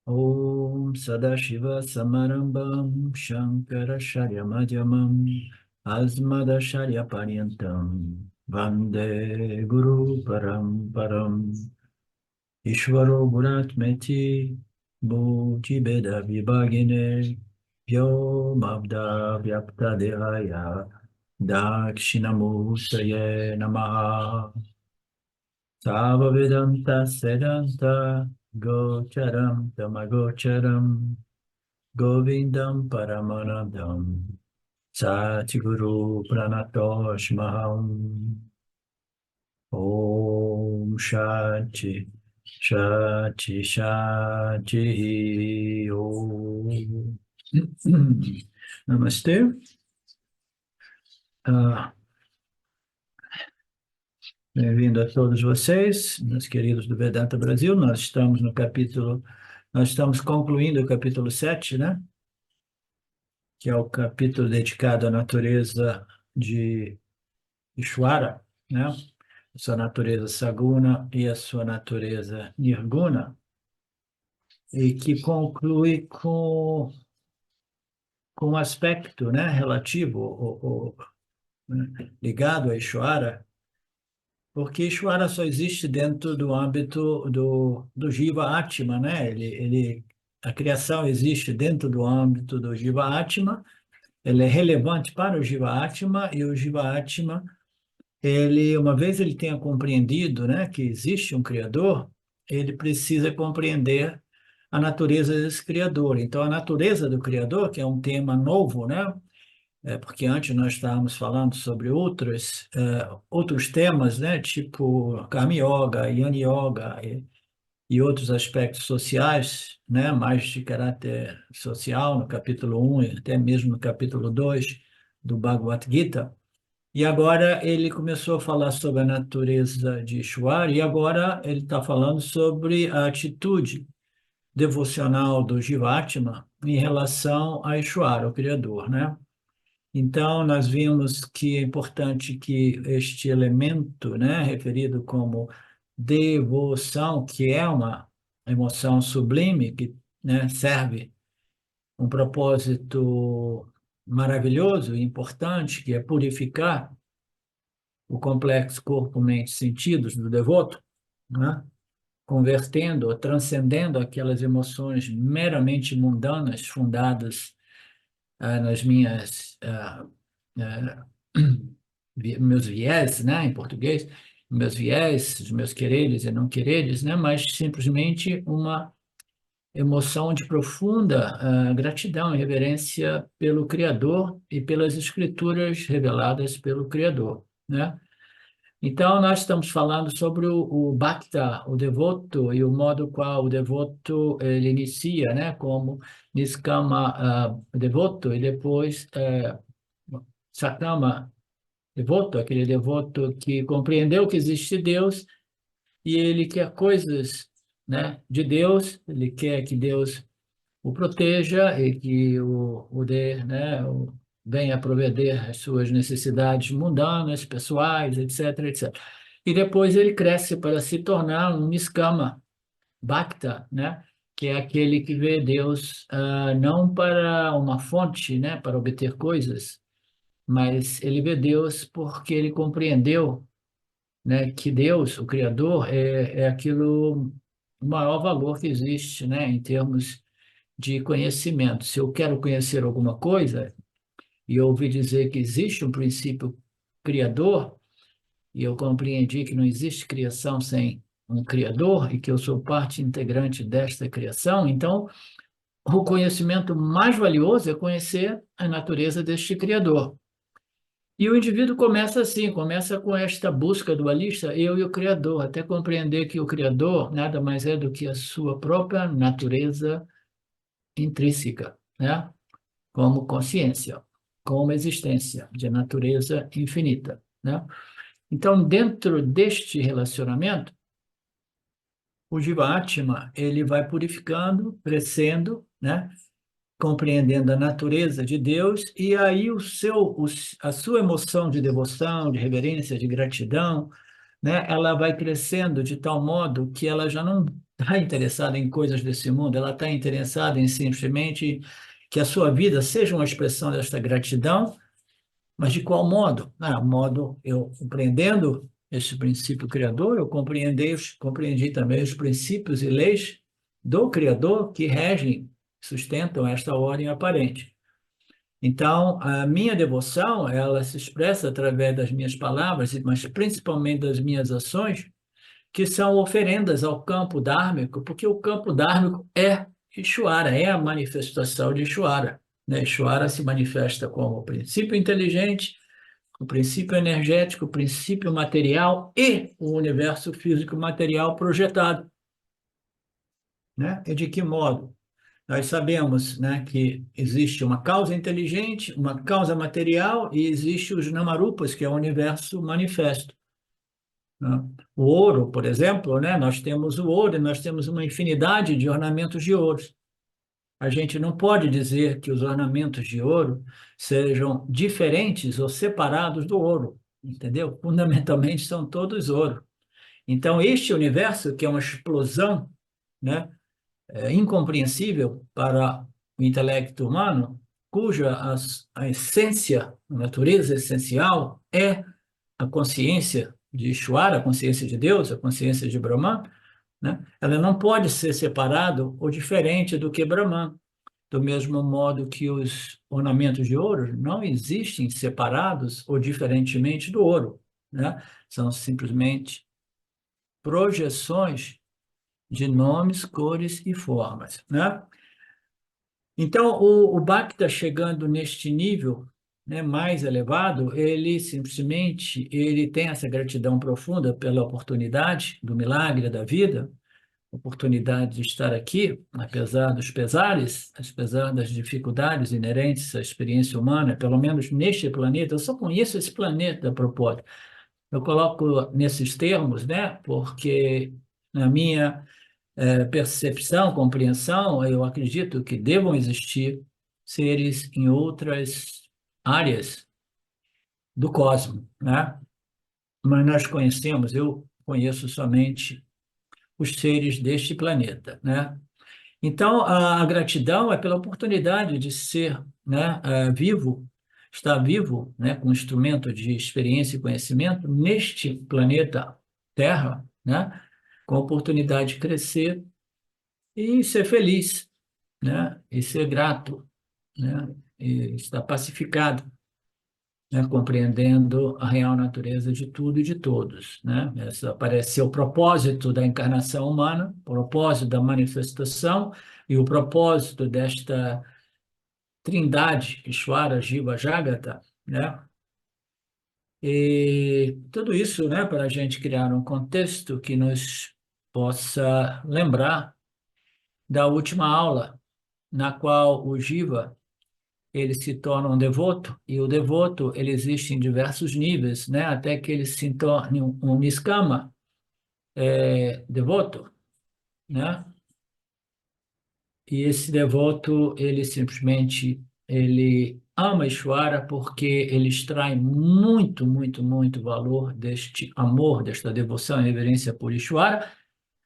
Om Sadashiva Samarambam Shankaracharya Madhyamam Asmadacharya Paryantam Vande Guru Paramparam Ishvaro Guratmeti Bhuti Beda Vibhagine Vyomabda Vyapta Dehaya Dakshinamurtaye Namaha Sava Vedanta Sedanta Gocharam Tamagocharam Govindam Paramanandam Satguru Pranatoshmaham Om Shanti Shanti Shanti Om Namastê. Bem-vindo a todos vocês, meus queridos do Vedanta Brasil. Nós estamos concluindo o capítulo 7, né? Que é o capítulo dedicado à natureza de Ishvara, né? A sua natureza Saguna e a sua natureza Nirguna, e que conclui com um aspecto, né, relativo, né, ligado a Ishvara, porque Ishvara só existe dentro do âmbito do Jiva Atma, né? A criação existe dentro do âmbito do Jiva Atma, ele é relevante para o Jiva Atma, e o Jiva Atma, uma vez ele tenha compreendido, né, que existe um Criador, ele precisa compreender a natureza desse Criador. Então, a natureza do Criador, que é um tema novo, né? Porque antes nós estávamos falando sobre outros temas, né, tipo Karma Yoga, Jnana Yoga e outros aspectos sociais, né, mais de caráter social, no capítulo 1 e até mesmo no capítulo 2 do Bhagavad Gita. E agora ele começou a falar sobre a natureza de Ishvara, e agora ele está falando sobre a atitude devocional do Jivatma em relação a Ishvara, o Criador, né? Então, nós vimos que é importante que este elemento, né, referido como devoção, que é uma emoção sublime, que, né, serve um propósito maravilhoso e importante, que é purificar o complexo corpo, mente, sentidos do devoto, né, convertendo ou transcendendo aquelas emoções meramente mundanas, fundadas nas minhas meus viés, né, em português, meus viés, os meus quereres e não quereres, né, mas simplesmente uma emoção de profunda gratidão e reverência pelo Criador e pelas escrituras reveladas pelo Criador, né? Então, nós estamos falando sobre o Bhakta, o devoto, e o modo qual o devoto ele inicia, né, como Niskama devoto, e depois Sakama devoto, aquele devoto que compreendeu que existe Deus e ele quer coisas, né, de Deus, ele quer que Deus o proteja e que o dê, né, venha prover as suas necessidades mundanas, pessoais, etc, etc. E depois ele cresce para se tornar um Niskama Bhakta, né, que é aquele que vê Deus não para uma fonte, né, para obter coisas, mas ele vê Deus porque ele compreendeu, né, que Deus, o Criador, é aquilo, o maior valor que existe, né, em termos de conhecimento. Se eu quero conhecer alguma coisa e eu ouvi dizer que existe um princípio criador, e eu compreendi que não existe criação sem um criador e que eu sou parte integrante desta criação, então o conhecimento mais valioso é conhecer a natureza deste criador. E o indivíduo começa assim, começa com esta busca dualista, eu e o Criador, até compreender que o Criador nada mais é do que a sua própria natureza intrínseca, né? Como consciência, como existência de natureza infinita, né? Então, dentro deste relacionamento, o Jivatma, ele vai purificando, crescendo, né? Compreendendo a natureza de Deus, e aí a sua emoção de devoção, de reverência, de gratidão, né, ela vai crescendo de tal modo que ela já não está interessada em coisas desse mundo, ela está interessada em simplesmente que a sua vida seja uma expressão desta gratidão, mas de qual modo? Modo eu compreendendo esse princípio criador, eu compreendi também os princípios e leis do Criador que regem, sustentam esta ordem aparente. Então, a minha devoção, ela se expressa através das minhas palavras, mas principalmente das minhas ações, que são oferendas ao campo dármico, porque o campo dármico é Ishvara, é a manifestação de Ishvara, né? Ishvara se manifesta como o princípio inteligente, o princípio energético, o princípio material e o universo físico material projetado, né? E de que modo? Nós sabemos, né, que existe uma causa inteligente, uma causa material e existe os namarupas, que é o universo manifesto, né? O ouro, por exemplo, né, nós temos o ouro e nós temos uma infinidade de ornamentos de ouro. A gente não pode dizer que os ornamentos de ouro sejam diferentes ou separados do ouro, entendeu? Fundamentalmente são todos ouro. Então, este universo, que é uma explosão, né, incompreensível para o intelecto humano, cuja a essência, a natureza essencial é a consciência de Ishvara, a consciência de Deus, a consciência de Brahman, né? Ela não pode ser separado ou diferente do que Brahman, do mesmo modo que os ornamentos de ouro não existem separados ou diferentemente do ouro, né? São simplesmente projeções de nomes, cores e formas, né? Então, o Bhakta chegando neste nível, né, mais elevado, ele simplesmente ele tem essa gratidão profunda pela oportunidade do milagre da vida, oportunidade de estar aqui, apesar dos pesares, apesar das dificuldades inerentes à experiência humana, pelo menos neste planeta. Eu só conheço esse planeta a propósito. Eu coloco nesses termos, né, porque na minha percepção, compreensão, eu acredito que devam existir seres em outras áreas do cosmos, né? Mas nós conhecemos, eu conheço somente os seres deste planeta, né? Então, a gratidão é pela oportunidade de ser, né, vivo, estar vivo, né, com um instrumento de experiência e conhecimento neste planeta Terra, né? Com a oportunidade de crescer e ser feliz, né? E ser grato, né? E estar pacificado, né? Compreendendo a real natureza de tudo e de todos, né? Essa parece ser o propósito da encarnação humana, o propósito da manifestação e o propósito desta trindade, Ishvara, Jiva, Jagata, né? E tudo isso, né, para a gente criar um contexto que nos possa lembrar da última aula, na qual o Jiva ele se torna um devoto, e o devoto ele existe em diversos níveis, né? Até que ele se torne um niskama, devoto, né? E esse devoto, ele simplesmente ele ama Ishvara porque ele extrai muito, muito, muito valor deste amor, desta devoção e reverência por Ishvara,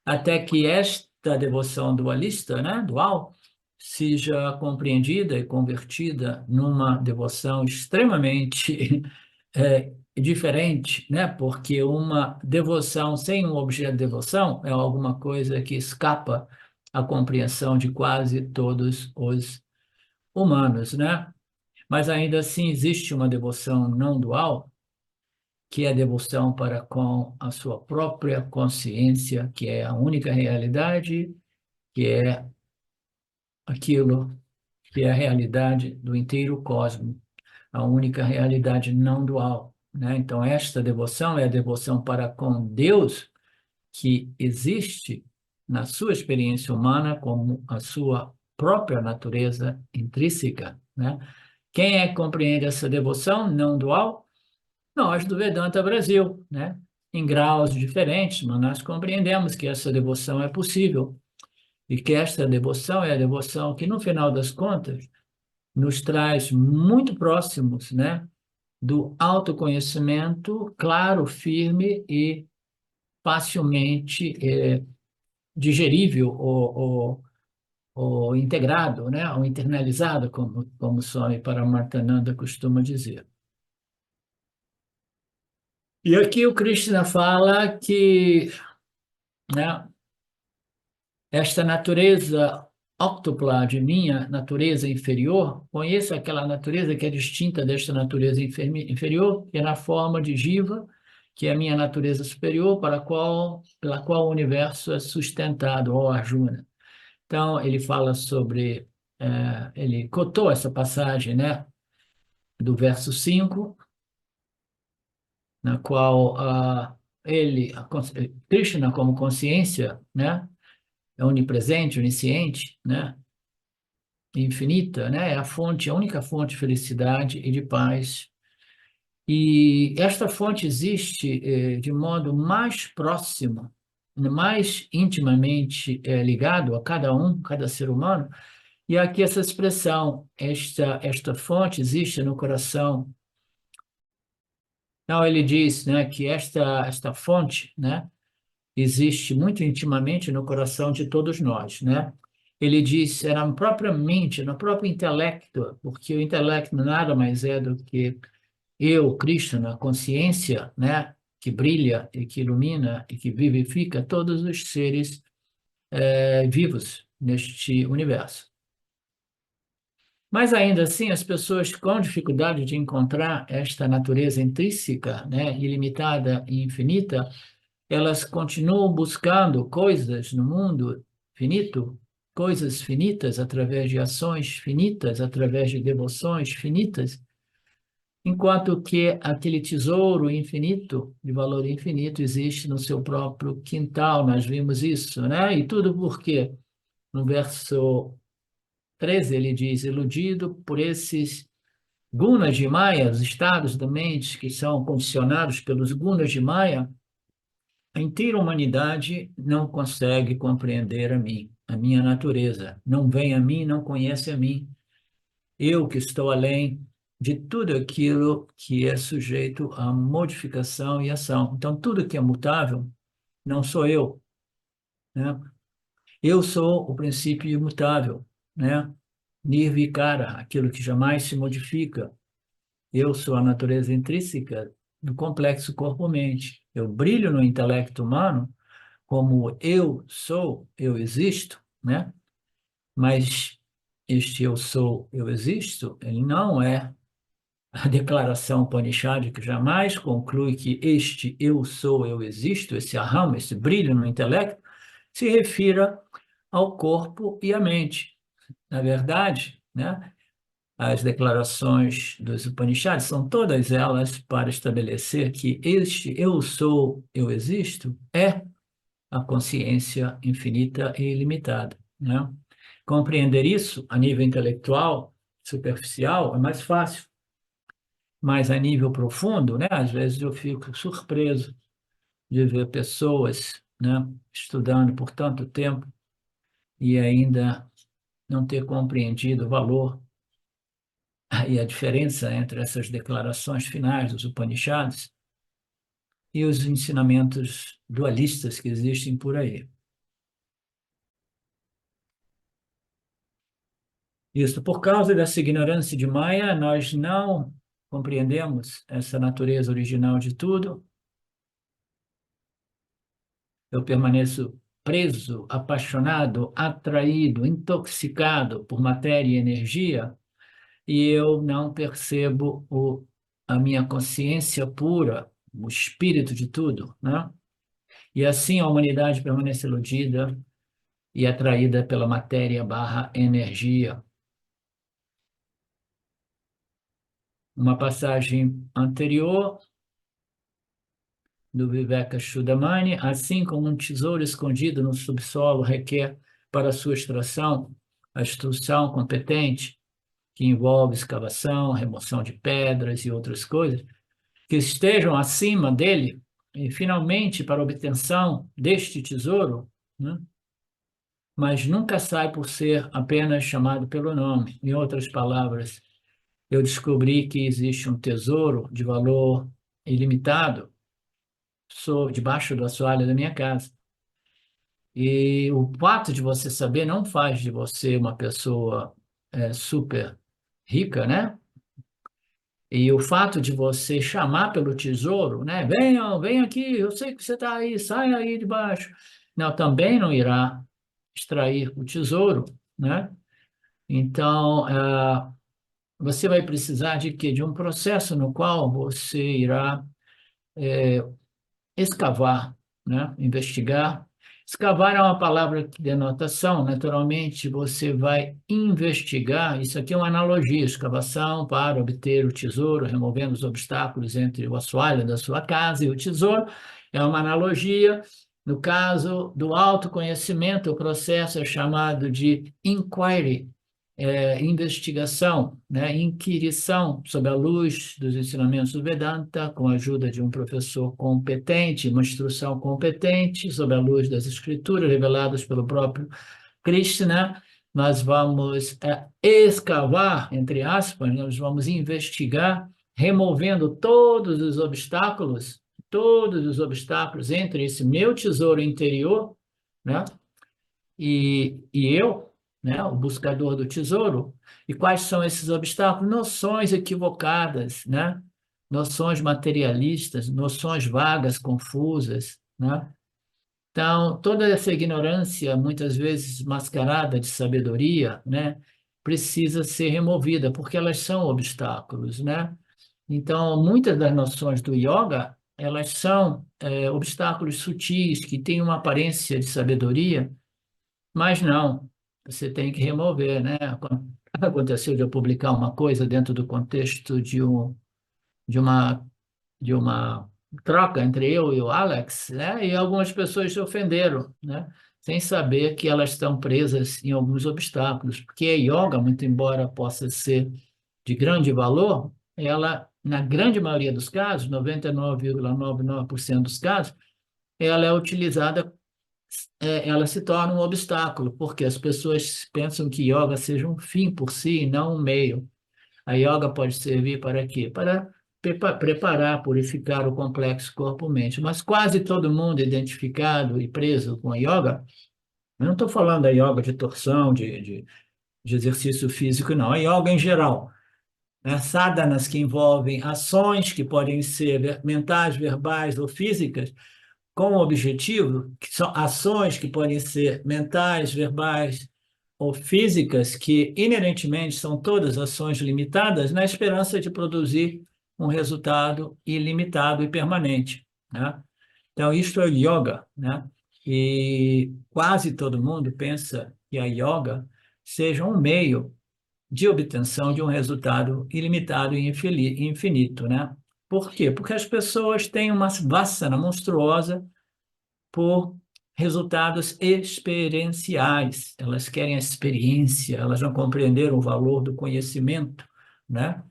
até que esta devoção dualista, né, dual, seja compreendida e convertida numa devoção extremamente diferente, né? Porque uma devoção sem um objeto de devoção é alguma coisa que escapa à compreensão de quase todos os humanos, né? Mas ainda assim existe uma devoção não dual, que é a devoção para com a sua própria consciência, que é a única realidade, que é aquilo que é a realidade do inteiro cosmos, a única realidade não dual, né? Então, esta devoção é a devoção para com Deus, que existe na sua experiência humana como a sua própria natureza intrínseca, né? Quem é que compreende essa devoção não dual? Nós do Vedanta Brasil, né? Em graus diferentes, mas nós compreendemos que essa devoção é possível e que esta devoção é a devoção que, no final das contas, nos traz muito próximos, né, do autoconhecimento claro, firme e facilmente digerível ou integrado, né? Ou internalizado, como Swami Paramarthananda costuma dizer. E aqui o Krishna fala que, né, esta natureza óctupla de minha natureza inferior, conheço aquela natureza que é distinta desta natureza inferior, que é na forma de Jiva, que é a minha natureza superior, pela qual o universo é sustentado, ó Arjuna. Então, ele fala sobre, ele cotou essa passagem, né, do verso 5, na qual Krishna, como consciência, né, é onipresente, onisciente, né, infinita, né, é a fonte, a única fonte de felicidade e de paz. E esta fonte existe de modo mais próximo, mais intimamente ligado a cada um, cada ser humano. E aqui essa expressão, esta fonte existe no coração. Então ele diz, né, que esta fonte, né, existe muito intimamente no coração de todos nós, né? Ele diz, é na própria mente, no próprio intelecto, porque o intelecto nada mais é do que eu, Krishna, a consciência, né, que brilha e que ilumina e que vivifica todos os seres vivos neste universo. Mas ainda assim, as pessoas com dificuldade de encontrar esta natureza intrínseca, né, ilimitada e infinita, elas continuam buscando coisas no mundo finito, coisas finitas através de ações finitas, através de devoções finitas, enquanto que aquele tesouro infinito, de valor infinito, existe no seu próprio quintal. Nós vimos isso, né? E tudo porque, no verso 13, ele diz: iludido por esses gunas de Maya, os estados da mente que são condicionados pelos gunas de Maya, a inteira humanidade não consegue compreender a mim, a minha natureza. Não vem a mim, não conhece a mim. Eu que estou além de tudo aquilo que é sujeito a modificação e ação. Então, tudo que é mutável não sou eu, né? Eu sou o princípio imutável, né? Nirvikara, aquilo que jamais se modifica. Eu sou a natureza intrínseca do complexo corpo-mente. Eu brilho no intelecto humano como eu sou, eu existo, né? Mas este eu sou, eu existo, ele não é a declaração Upanishad que jamais conclui que este eu sou, eu existo, esse aham, esse brilho no intelecto, se refira ao corpo e à mente. Na verdade, né, as declarações dos Upanishads são todas elas para estabelecer que este eu sou, eu existo é a consciência infinita e ilimitada, né? Compreender isso a nível intelectual, superficial, é mais fácil, mas a nível profundo, né? Às vezes eu fico surpreso de ver pessoas, né, estudando por tanto tempo e ainda não ter compreendido o valor e a diferença entre essas declarações finais dos Upanishads e os ensinamentos dualistas que existem por aí. Isso, por causa dessa ignorância de Maya, nós não compreendemos essa natureza original de tudo. Eu permaneço preso, apaixonado, atraído, intoxicado por matéria e energia, e eu não percebo a minha consciência pura, o espírito de tudo, né? E assim a humanidade permanece iludida e atraída pela matéria barra energia. Uma passagem anterior do Viveka Chudamani, assim como um tesouro escondido no subsolo requer para sua extração a instrução competente, que envolve escavação, remoção de pedras e outras coisas, que estejam acima dele, e finalmente para a obtenção deste tesouro, né? Mas nunca sai por ser apenas chamado pelo nome. Em outras palavras, eu descobri que existe um tesouro de valor ilimitado debaixo do assoalho da minha casa. E o fato de você saber não faz de você uma pessoa super rica, né? E o fato de você chamar pelo tesouro, né? Venham, venham aqui, eu sei que você está aí, saia aí de baixo. Não, também não irá extrair o tesouro, né? Então, você vai precisar de quê? De um processo no qual você irá escavar, né? Investigar. Escavar é uma palavra que denota ação. Naturalmente, você vai investigar. Isso aqui é uma analogia: escavação para obter o tesouro, removendo os obstáculos entre o assoalho da sua casa e o tesouro. É uma analogia. No caso do autoconhecimento, o processo é chamado de inquiry, investigação, né, inquirição sob a luz dos ensinamentos do Vedanta, com a ajuda de um professor competente, uma instrução competente, sob a luz das escrituras reveladas pelo próprio Krishna. Nós vamos escavar, entre aspas, nós vamos investigar, removendo todos os obstáculos entre esse meu tesouro interior, né, e eu, né, o buscador do tesouro. E quais são esses obstáculos? Noções equivocadas, né? Noções materialistas, noções vagas, confusas, né? Então, toda essa ignorância, muitas vezes mascarada de sabedoria, né, precisa ser removida, porque elas são obstáculos, né? Então, muitas das noções do yoga, elas são obstáculos sutis, que têm uma aparência de sabedoria, mas não, você tem que remover, né? Aconteceu de eu publicar uma coisa dentro do contexto de uma, de uma troca entre eu e o Alex, né? E algumas pessoas se ofenderam, né? Sem saber que elas estão presas em alguns obstáculos, porque a yoga, muito embora possa ser de grande valor, ela, na grande maioria dos casos, 99,99% dos casos, ela é utilizada ela se torna um obstáculo, porque as pessoas pensam que yoga seja um fim por si, e não um meio. A yoga pode servir para quê? Para preparar, purificar o complexo corpo-mente. Mas quase todo mundo identificado e preso com a yoga, eu não estou falando da yoga de torção, de exercício físico, não. A yoga em geral, né? Sadhanas que envolvem ações que podem ser mentais, verbais ou físicas, com o objetivo, que são ações que podem ser mentais, verbais ou físicas, que inerentemente são todas ações limitadas, na esperança de produzir um resultado ilimitado e permanente, né? Então, isto é o yoga, né? E quase todo mundo pensa que a yoga seja um meio de obtenção de um resultado ilimitado e infinito, né? Por quê? Porque as pessoas têm uma vassana monstruosa por resultados experienciais. Elas querem a experiência, elas não compreenderam o valor do conhecimento, né?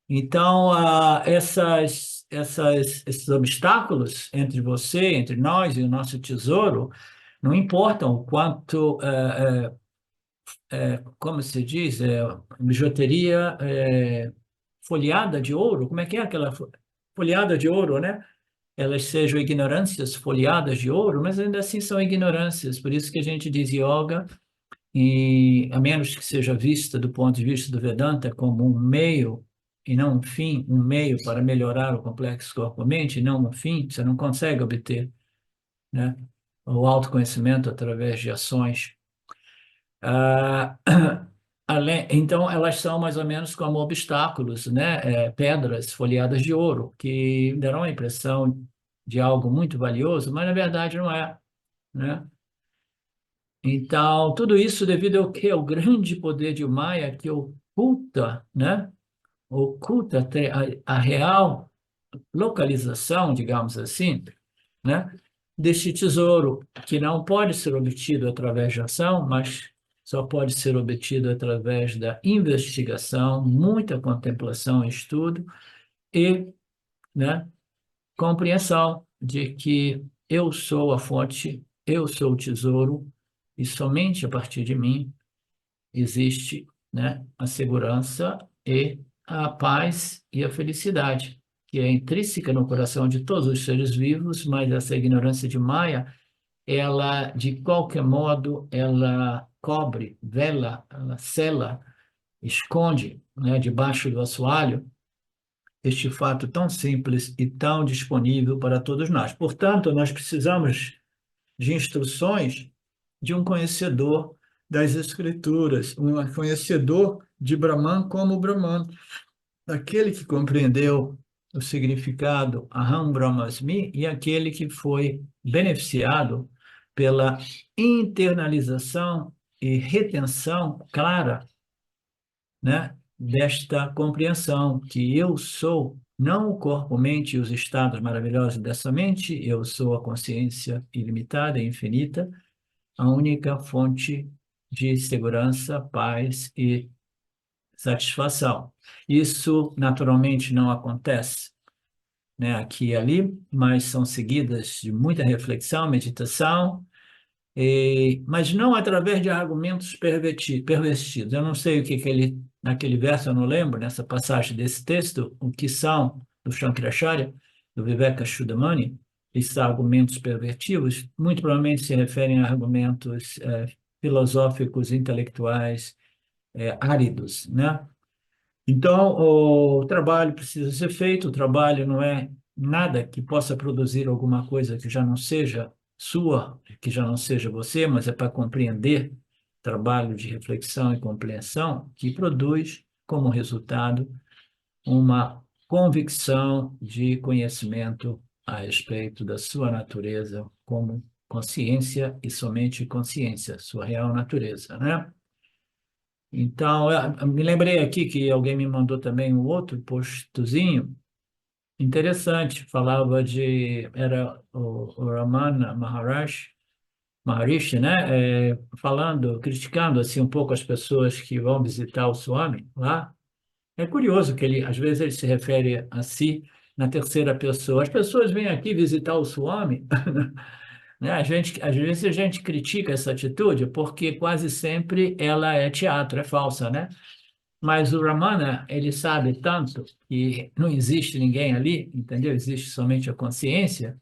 Então, esses obstáculos entre você, entre nós e o nosso tesouro, não importam o quanto, como se diz, bijuteria folheada de ouro, como é que é aquela folheada de ouro, né? Elas sejam ignorâncias folheadas de ouro, mas ainda assim são ignorâncias. Por isso que a gente diz yoga, e a menos que seja vista do ponto de vista do Vedanta como um meio e não um fim, um meio para melhorar o complexo corpo-mente, e não um fim, você não consegue obter, né, o autoconhecimento através de ações. Ah, então, elas são mais ou menos como obstáculos, né? Pedras folheadas de ouro, que darão a impressão de algo muito valioso, mas na verdade não é, né? Então, tudo isso devido ao quê? Ao grande poder de Maya que oculta, né? Oculta até a real localização, digamos assim, né, deste tesouro, que não pode ser obtido através de ação, mas só pode ser obtido através da investigação, muita contemplação e estudo e, né, compreensão de que eu sou a fonte, eu sou o tesouro e somente a partir de mim existe, né, a segurança e a paz e a felicidade, que é intrínseca no coração de todos os seres vivos, mas essa ignorância de Maya ela, de qualquer modo, ela cobre, vela, ela sela, esconde, né, debaixo do assoalho, este fato tão simples e tão disponível para todos nós. Portanto, nós precisamos de instruções de um conhecedor das Escrituras, um conhecedor de Brahman como Brahman, aquele que compreendeu o significado Aham Brahmasmi e aquele que foi beneficiado pela internalização e retenção clara, né, desta compreensão que eu sou não o corpo, mente e os estados maravilhosos dessa mente, eu sou a consciência ilimitada e infinita, a única fonte de segurança, paz e satisfação. Isso naturalmente não acontece, né, aqui e ali, mas são seguidas de muita reflexão, meditação, mas não através de argumentos pervertidos. Eu não sei o que ele, naquele verso, eu não lembro, nessa passagem desse texto, o que são, do Shankaracharya, do Vivekachudamani, esses argumentos pervertidos, muito provavelmente se referem a argumentos filosóficos, intelectuais, áridos, né? Então, o trabalho precisa ser feito, o trabalho não é nada que possa produzir alguma coisa que já não seja sua, que já não seja você, mas é para compreender, trabalho de reflexão e compreensão, que produz como resultado uma convicção de conhecimento a respeito da sua natureza como consciência e somente consciência, sua real natureza, né? Então, eu me lembrei aqui que alguém me mandou também um outro postozinho interessante, falava era o Ramana Maharishi, né? Falando, criticando assim um pouco as pessoas que vão visitar o Swami lá. É curioso que ele, às vezes, ele se refere a si na terceira pessoa. As pessoas vêm aqui visitar o Swami, né? Às vezes a gente critica essa atitude porque quase sempre ela é teatro, é falsa, né? Mas o Ramana, ele sabe tanto que não existe ninguém ali, entendeu? Existe somente a consciência,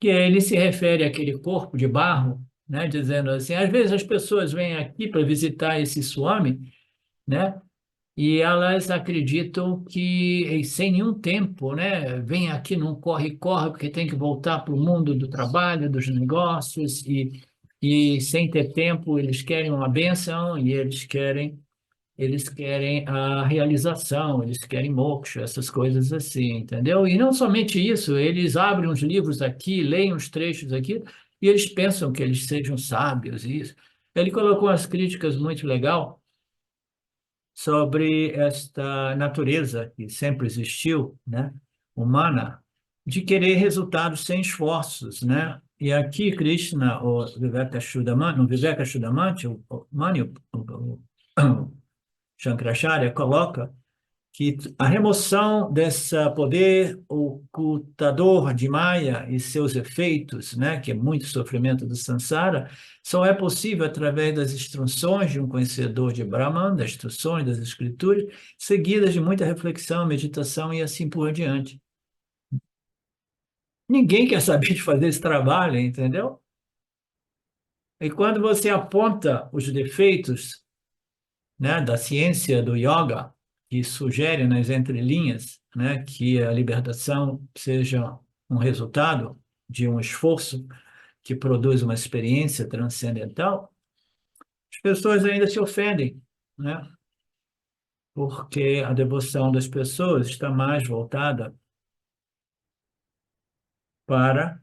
que ele se refere àquele corpo de barro, né? Dizendo assim, às vezes as pessoas vêm aqui para visitar esse Swami, né? E elas acreditam que sem nenhum tempo, né? Vem aqui num corre-corre, porque tem que voltar para o mundo do trabalho, dos negócios, e sem ter tempo, eles querem uma bênção e eles querem a realização, eles querem moksha, essas coisas assim, entendeu? E não somente isso, eles abrem uns livros aqui, leem uns trechos aqui, e eles pensam que eles sejam sábios, isso. Ele colocou umas críticas muito legal sobre esta natureza que sempre existiu, né, humana, de querer resultados sem esforços, né? E aqui Krishna, o Vivekachudamani, o Vivekachudamani, o Shankaracharya coloca que a remoção desse poder ocultador de Maya e seus efeitos, né, que é muito sofrimento do samsara, só é possível através das instruções de um conhecedor de Brahman, das instruções das escrituras, seguidas de muita reflexão, meditação e assim por diante. Ninguém quer saber de fazer esse trabalho, entendeu? E quando você aponta os defeitos, né, da ciência do yoga, que sugere nas entrelinhas, né, que a libertação seja um resultado de um esforço que produz uma experiência transcendental, as pessoas ainda se ofendem, né, porque a devoção das pessoas está mais voltada para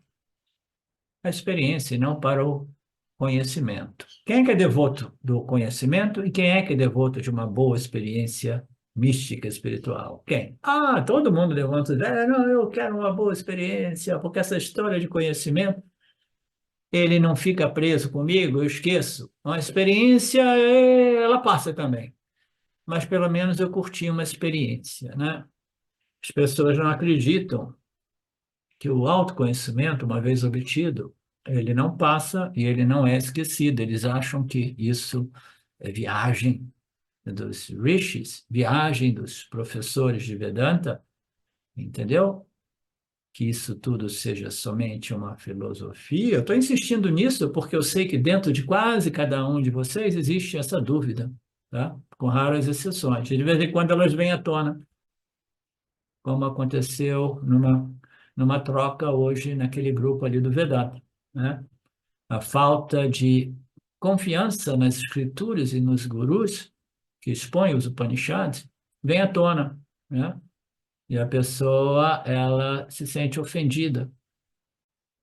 a experiência e não para o conhecimento. Quem é que é devoto do conhecimento e quem é que é devoto de uma boa experiência mística espiritual? Quem? Ah, todo mundo levanta ideia, não, eu quero uma boa experiência, porque essa história de conhecimento, ele não fica preso comigo, eu esqueço. Uma experiência, ela passa também, mas pelo menos eu curti uma experiência, né? As pessoas não acreditam que o autoconhecimento, uma vez obtido, ele não passa e ele não é esquecido. Eles acham que isso é viagem dos rishis, viagem dos professores de Vedanta, entendeu? que isso tudo seja somente uma filosofia. Eu estou insistindo nisso porque eu sei que dentro de quase cada um de vocês existe essa dúvida, tá? Com raras exceções. De vez em quando elas vêm à tona, como aconteceu numa troca hoje naquele grupo ali do Vedanta, né? A falta de confiança nas escrituras e nos gurus que expõem os Upanishads vem à tona, né? E a pessoa, ela se sente ofendida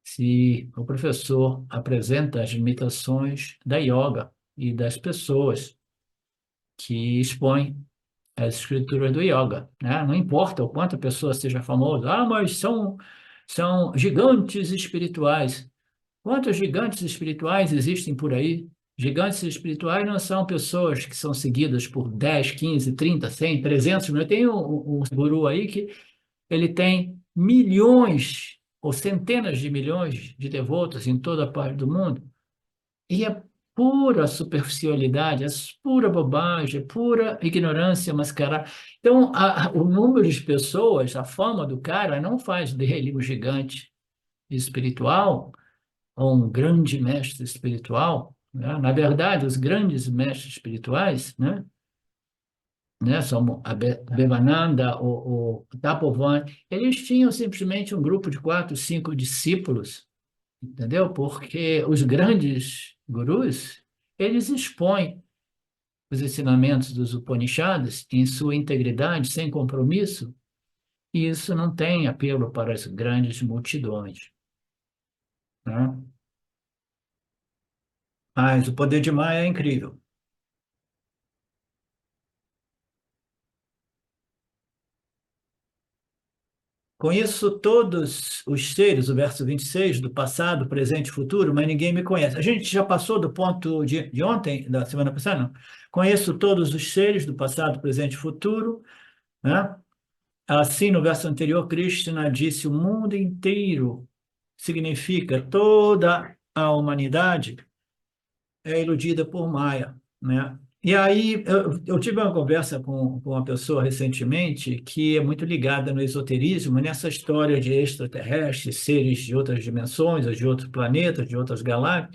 se o professor apresenta as limitações da yoga e das pessoas que expõem as escrituras do yoga, né? Não importa o quanto a pessoa seja famosa, mas são gigantes espirituais. Quantos gigantes espirituais existem por aí? Gigantes espirituais não são pessoas que são seguidas por 10, 15, 30, 100, 300 mil. Tem um guru aí que ele tem milhões ou centenas de milhões de devotos em toda a parte do mundo. E é pura superficialidade, é pura bobagem, é pura ignorância mascarada. Então, o número de pessoas, a fama do cara não faz dele um gigante espiritual ou um grande mestre espiritual, né? Na verdade, os grandes mestres espirituais, né, como a Bevananda, o Tapovan, eles tinham simplesmente um grupo de 4, 5 discípulos, entendeu? Porque os grandes gurus, eles expõem os ensinamentos dos Upanishads em sua integridade, sem compromisso, e isso não tem apelo para as grandes multidões, né? Mas o poder de Maya é incrível. Conheço todos os seres, o verso 26 do passado, presente e futuro, mas ninguém me conhece. A gente já passou do ponto de ontem, da semana passada, não? Conheço todos os seres do passado, presente e futuro, né? Assim, no verso anterior, Krishna disse: o mundo inteiro significa toda a humanidade é iludida por Maya, né? E aí, eu tive uma conversa com uma pessoa recentemente que é muito ligada no esoterismo, nessa história de extraterrestres, seres de outras dimensões, ou de outros planetas, de outras galáxias,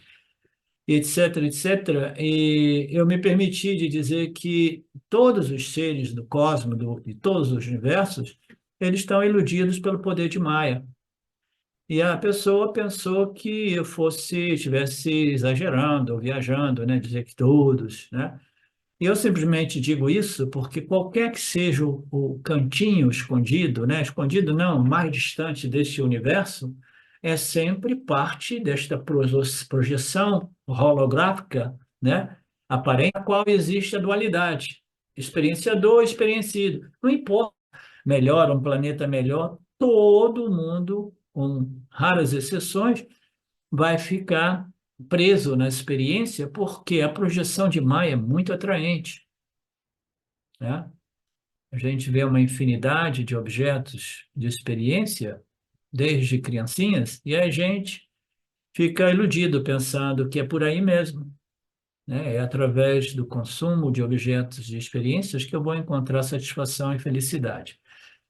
etc, etc. E eu me permiti de dizer que todos os seres do cosmos, de todos os universos, eles estão iludidos pelo poder de Maya. E a pessoa pensou que eu estivesse exagerando ou viajando, né? Dizer que todos, né? E eu simplesmente digo isso porque qualquer que seja o cantinho escondido, né? Escondido não, mais distante deste universo, é sempre parte desta projeção holográfica, né? Aparente, na qual existe a dualidade. Experienciador, experienciado. Não importa, melhor, um planeta melhor, todo mundo, com raras exceções, vai ficar preso na experiência porque a projeção de Maia é muito atraente, né? A gente vê uma infinidade de objetos de experiência desde criancinhas e a gente fica iludido pensando que é por aí mesmo, né? É através do consumo de objetos de experiências que eu vou encontrar satisfação e felicidade.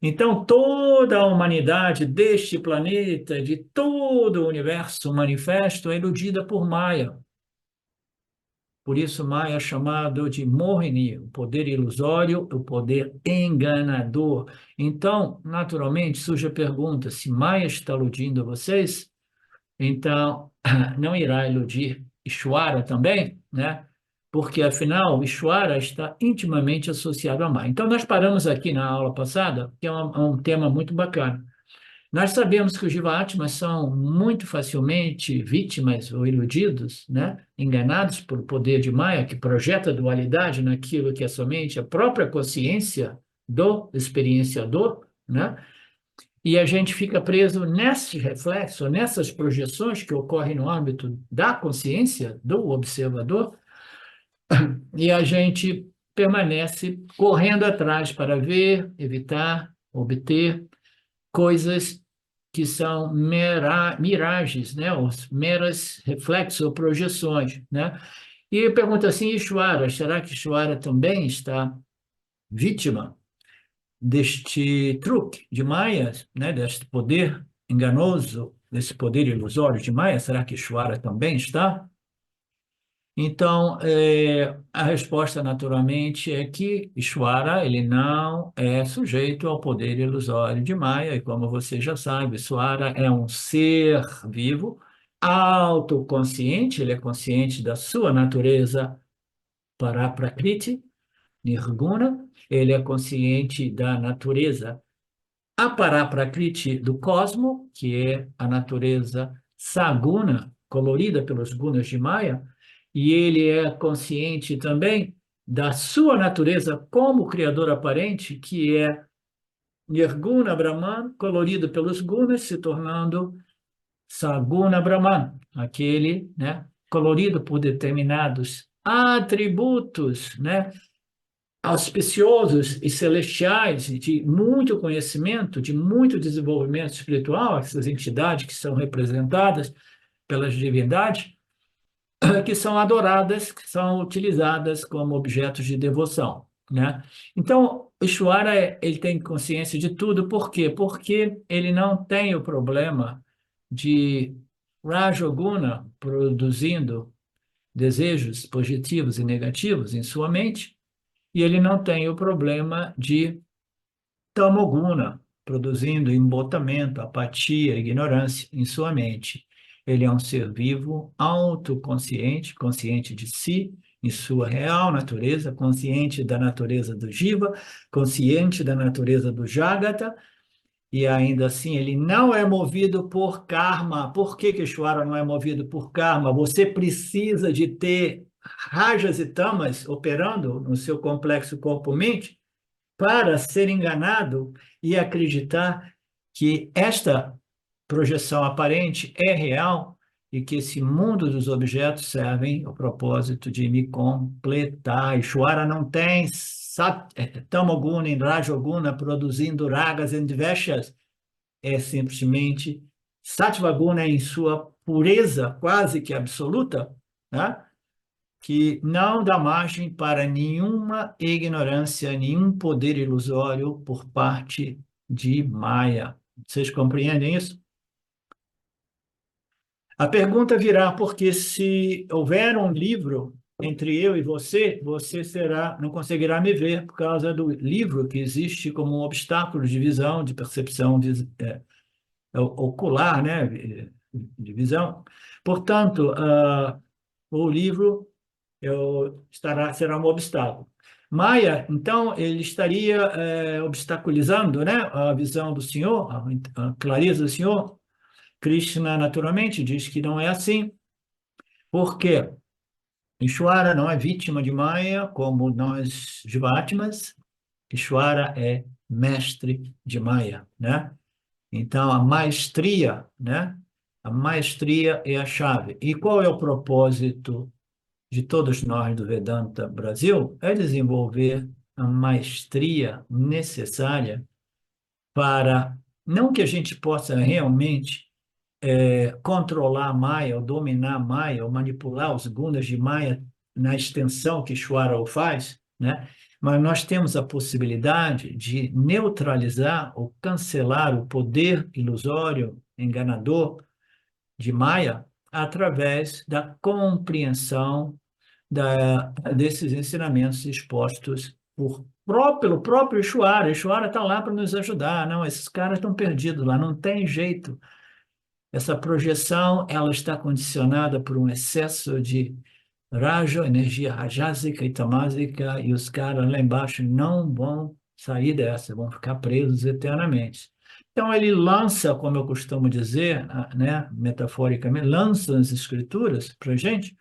Então, toda a humanidade deste planeta, de todo o universo manifesto, é iludida por Maya. Por isso, Maya é chamado de Mohini, o poder ilusório, o poder enganador. Então, naturalmente, surge a pergunta: se Maya está iludindo vocês, então não irá iludir Ishwara também, né? Porque, afinal, Ishwara está intimamente associado a Maya. Então, nós paramos aqui na aula passada, que é um tema muito bacana. Nós sabemos que os Jivatmas são muito facilmente vítimas ou iludidos, né? Enganados por poder de Maya, que projeta dualidade naquilo que é somente a própria consciência do experienciador, né? E a gente fica preso nesse reflexo, nessas projeções que ocorrem no âmbito da consciência do observador, e a gente permanece correndo atrás para ver, evitar, obter coisas que são miragens, né? Os meras reflexos ou projeções, né? E eu pergunto assim, Ishwara, será que Ishwara também está vítima deste truque de Maya, né? Deste poder enganoso, desse poder ilusório de Maya? Será que Ishvara também está? Então, a resposta, naturalmente, é que Ishvara ele não é sujeito ao poder ilusório de Maya, e como você já sabe, Ishvara é um ser vivo, autoconsciente, ele é consciente da sua natureza Paraprakriti, Nirguna, ele é consciente da natureza Aparaprakriti do cosmo, que é a natureza saguna, colorida pelos gunas de Maya, e ele é consciente também da sua natureza como criador aparente, que é Nirguna Brahman, colorido pelos gunas, se tornando Saguna Brahman, aquele, né, colorido por determinados atributos, né, auspiciosos e celestiais, de muito conhecimento, de muito desenvolvimento espiritual, essas entidades que são representadas pelas divindades, que são adoradas, que são utilizadas como objetos de devoção, né? Então, o Ishvara, ele tem consciência de tudo, por quê? Porque ele não tem o problema de Rajoguna produzindo desejos positivos e negativos em sua mente, e ele não tem o problema de Tamoguna, produzindo embotamento, apatia, ignorância em sua mente. Ele é um ser vivo, autoconsciente, consciente de si, em sua real natureza, consciente da natureza do Jiva, consciente da natureza do Jagata, e ainda assim ele não é movido por karma. Por que Ishvara não é movido por karma? Você precisa de ter rajas e tamas operando no seu complexo corpo-mente para ser enganado e acreditar que esta projeção aparente é real e que esse mundo dos objetos servem ao propósito de me completar. Ishvara não tem tamoguna e rajoguna produzindo ragas e dveshas, é simplesmente sattvaguna em sua pureza quase que absoluta, né? Que não dá margem para nenhuma ignorância, nenhum poder ilusório por parte de Maya. Vocês compreendem isso? A pergunta virá porque se houver um livro entre eu e você, você não conseguirá me ver por causa do livro que existe como um obstáculo de visão, de percepção ocular, né, de visão. Portanto, o livro será um obstáculo. Maya, então, ele estaria obstaculizando, né, a visão do Senhor, a clareza do Senhor. Krishna, naturalmente, diz que não é assim, porque Ishvara não é vítima de Maya, como nós Jivatmas. Ishvara é mestre de Maya, né? Então, a maestria, né? A maestria é a chave. E qual é o propósito de todos nós do Vedanta Brasil? É desenvolver a maestria necessária para, não que a gente possa realmente controlar a Maya, ou dominar a Maya, ou manipular os gunas de Maya na extensão que Ishvara o faz, né? Mas nós temos a possibilidade de neutralizar ou cancelar o poder ilusório, enganador de Maya através da compreensão desses ensinamentos expostos pelo próprio Ishvara. Ishvara está lá para nos ajudar. Não, esses caras estão perdidos lá, não tem jeito. Essa projeção ela está condicionada por um excesso de raja, energia rajásica e tamásica, e os caras lá embaixo não vão sair dessa, vão ficar presos eternamente. Então ele lança, como eu costumo dizer, né, metaforicamente, lança as escrituras para a gente,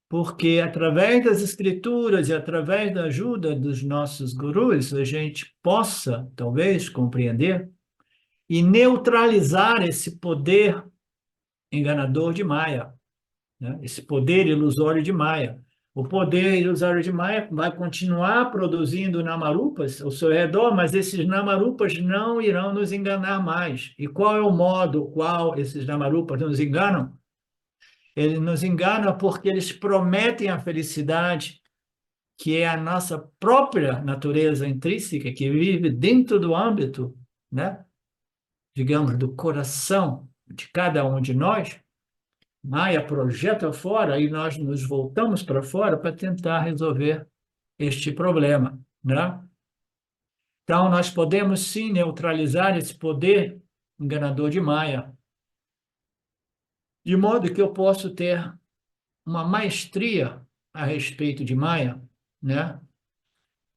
porque através das escrituras e através da ajuda dos nossos gurus, a gente possa, talvez, compreender e neutralizar esse poder enganador de Maya, né? Esse poder ilusório de Maya. O poder ilusório de Maya vai continuar produzindo namarupas ao seu redor, mas esses namarupas não irão nos enganar mais. E qual é o modo qual esses namarupas nos enganam? Eles nos enganam porque eles prometem a felicidade, que é a nossa própria natureza intrínseca, que vive dentro do âmbito, né, digamos, do coração de cada um de nós, Maia projeta fora e nós nos voltamos para fora para tentar resolver este problema, né? Então, nós podemos sim neutralizar esse poder enganador de Maia, de modo que eu posso ter uma maestria a respeito de Maia, né?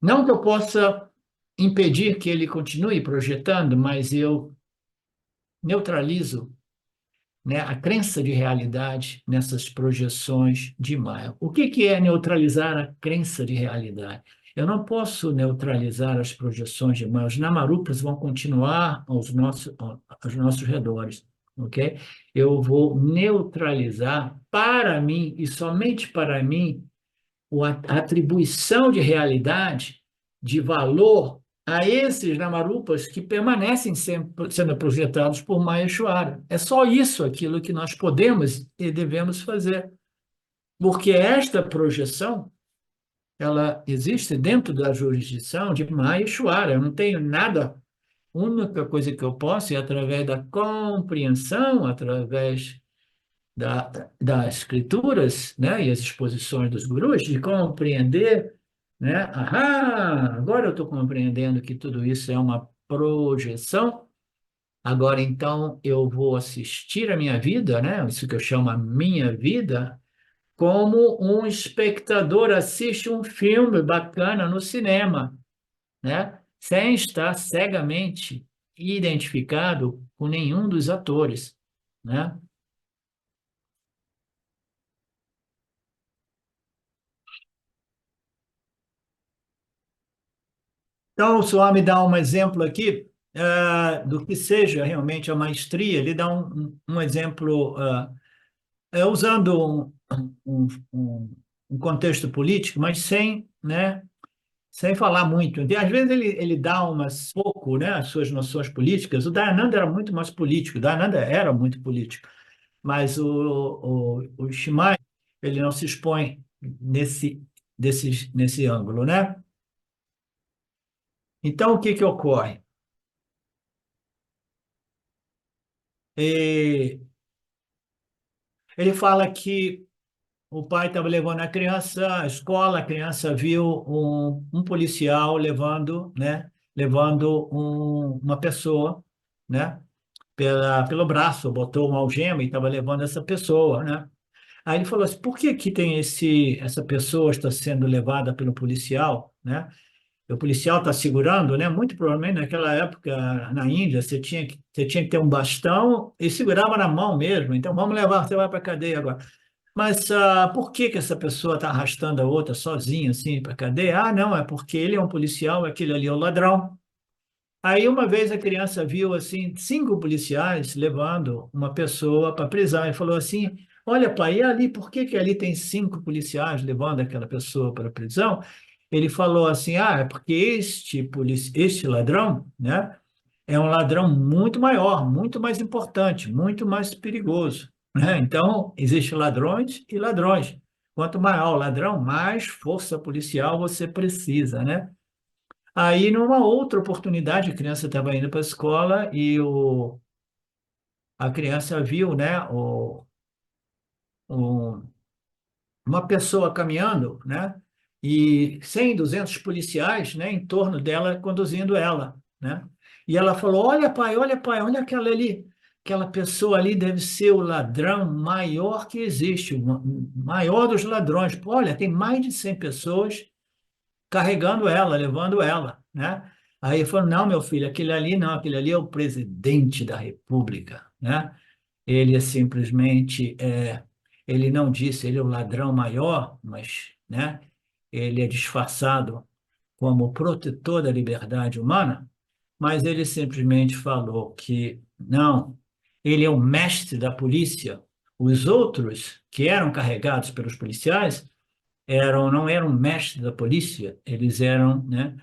Não que eu possa impedir que ele continue projetando, mas eu neutralizo, né, a crença de realidade nessas projeções de Maia. O que que é neutralizar a crença de realidade? Eu não posso neutralizar as projeções de Maia. Os Namarupas vão continuar aos nossos redores, ok? Eu vou neutralizar para mim e somente para mim a atribuição de realidade, de valor a esses Namarupas que permanecem sempre sendo projetados por Maheshwara. É só isso aquilo que nós podemos e devemos fazer, porque esta projeção ela existe dentro da jurisdição de Maheshwara. Eu não tenho nada. A única coisa que eu posso é através da compreensão, através das escrituras, né, e as exposições dos gurus, de compreender, né, agora eu estou compreendendo que tudo isso é uma projeção, agora então eu vou assistir a minha vida, né, isso que eu chamo a minha vida, como um espectador assiste um filme bacana no cinema, né, sem estar cegamente identificado com nenhum dos atores, né? Então, o senhor me dá um exemplo aqui do que seja realmente a maestria. Ele dá um exemplo usando um, um- um contexto político, mas sem, né, sem falar muito. E, às vezes ele dá umas pouco, né, as suas noções políticas. O Dayananda era muito mais político. O Dayananda era muito político, mas o Shimai, ele não se expõe nesse ângulo, né? Então, o que que ocorre? E ele fala que o pai estava levando a criança à escola, a criança viu um policial levando, né, levando uma pessoa, né, pelo braço, botou uma algema e estava levando essa pessoa, né? Aí ele falou assim, por que que tem essa pessoa está sendo levada pelo policial, né? O policial está segurando, né? Muito provavelmente naquela época na Índia você tinha que ter um bastão e segurava na mão mesmo. Então vamos levar, você vai para a cadeia agora. Mas por que que essa pessoa está arrastando a outra sozinha assim para a cadeia? Ah, não, é porque ele é um policial, aquele ali é o ladrão. Aí uma vez a criança viu assim 5 policiais levando uma pessoa para a prisão e falou assim: Olha, pai, e ali, por que que ali tem 5 policiais levando aquela pessoa para a prisão? Ele falou assim: Ah, é porque este ladrão, né, é um ladrão muito maior, muito mais importante, muito mais perigoso, né? Então, existem ladrões e ladrões. Quanto maior o ladrão, mais força policial você precisa, né? Aí, numa outra oportunidade, a criança estava indo para a escola e a criança viu, né, o, uma pessoa caminhando, né, e 100, 200 policiais, né, em torno dela, conduzindo ela, né. E ela falou, olha pai, olha aquela ali, aquela pessoa ali deve ser o ladrão maior que existe, o maior dos ladrões. Pô, olha, tem mais de 100 pessoas carregando ela, levando ela, né? Aí ele falou, não, meu filho, aquele ali não, aquele ali é o presidente da República, né? Ele é simplesmente, ele não disse, ele é o ladrão maior, mas, né? Ele é disfarçado como protetor da liberdade humana, mas ele simplesmente falou que não, ele é o mestre da polícia. Os outros que eram carregados pelos policiais não eram mestres da polícia, eles eram, né,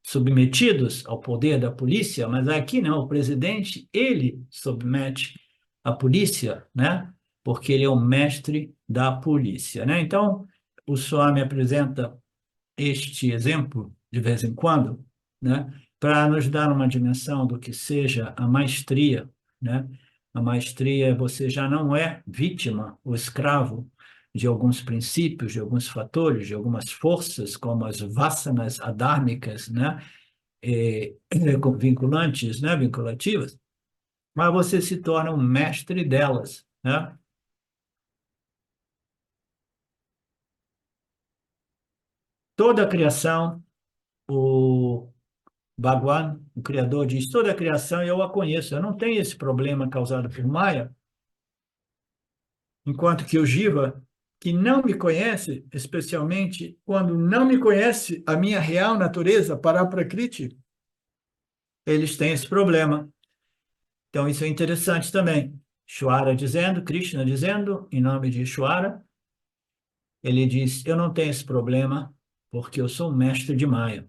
submetidos ao poder da polícia, mas aqui não, o presidente, ele submete a polícia, né, porque ele é o mestre da polícia, né? Então, o Swami apresenta este exemplo de vez em quando, né, para nos dar uma dimensão do que seja a maestria, né? A maestria, você já não é vítima ou escravo de alguns princípios, de alguns fatores, de algumas forças, como as vasanas adármicas, né? Vinculantes, né? Vinculativas, mas você se torna um mestre delas, né? Toda a criação, o Bhagwan, o Criador, diz: toda a criação eu a conheço, eu não tenho esse problema causado por Maya, enquanto que o Jiva, que não me conhece, especialmente quando não me conhece a minha real natureza, Paraprakriti, eles têm esse problema. Então, isso é interessante também. Ishwara dizendo, Krishna dizendo, em nome de Ishwara, ele diz: eu não tenho esse problema porque eu sou um mestre de Maya,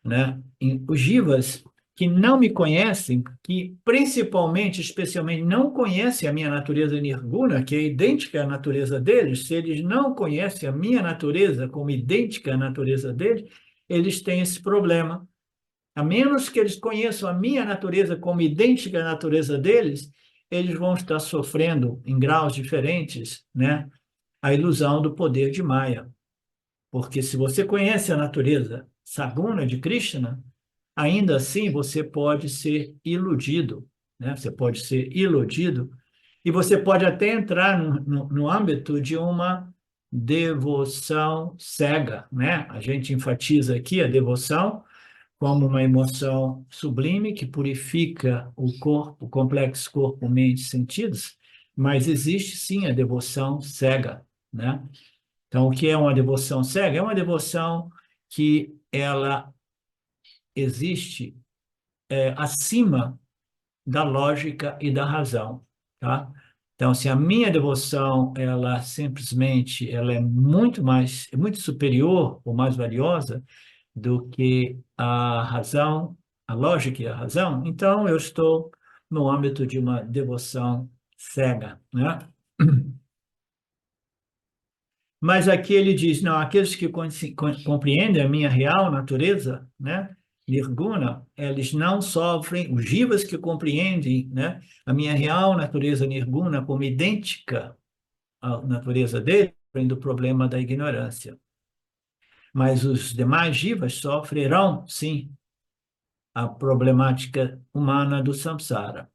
né? E os jivas que não me conhecem, que principalmente, especialmente, não conhecem a minha natureza nirguna, que é idêntica à natureza deles, se eles não conhecem a minha natureza como idêntica à natureza deles, eles têm esse problema. A menos que eles conheçam a minha natureza como idêntica à natureza deles, eles vão estar sofrendo em graus diferentes, né, a ilusão do poder de Maya. Porque se você conhece a natureza saguna de Krishna, ainda assim você pode ser iludido, né? Você pode ser iludido e você pode até entrar no âmbito de uma devoção cega, né? A gente enfatiza aqui a devoção como uma emoção sublime que purifica o corpo, o complexo corpo, mente, sentidos, mas existe sim a devoção cega, né? Então, o que é uma devoção cega? É uma devoção que ela existe acima da lógica e da razão, tá? Então, se a minha devoção, ela simplesmente, ela é muito mais, é muito superior ou mais valiosa do que a razão, a lógica e a razão, então eu estou no âmbito de uma devoção cega, né? Mas aqui ele diz, não, aqueles que compreendem a minha real natureza, né, nirguna, eles não sofrem, os jivas que compreendem, né, a minha real natureza nirguna como idêntica à natureza dele, sofrem do problema da ignorância. Mas os demais jivas sofrerão, sim, a problemática humana do samsara.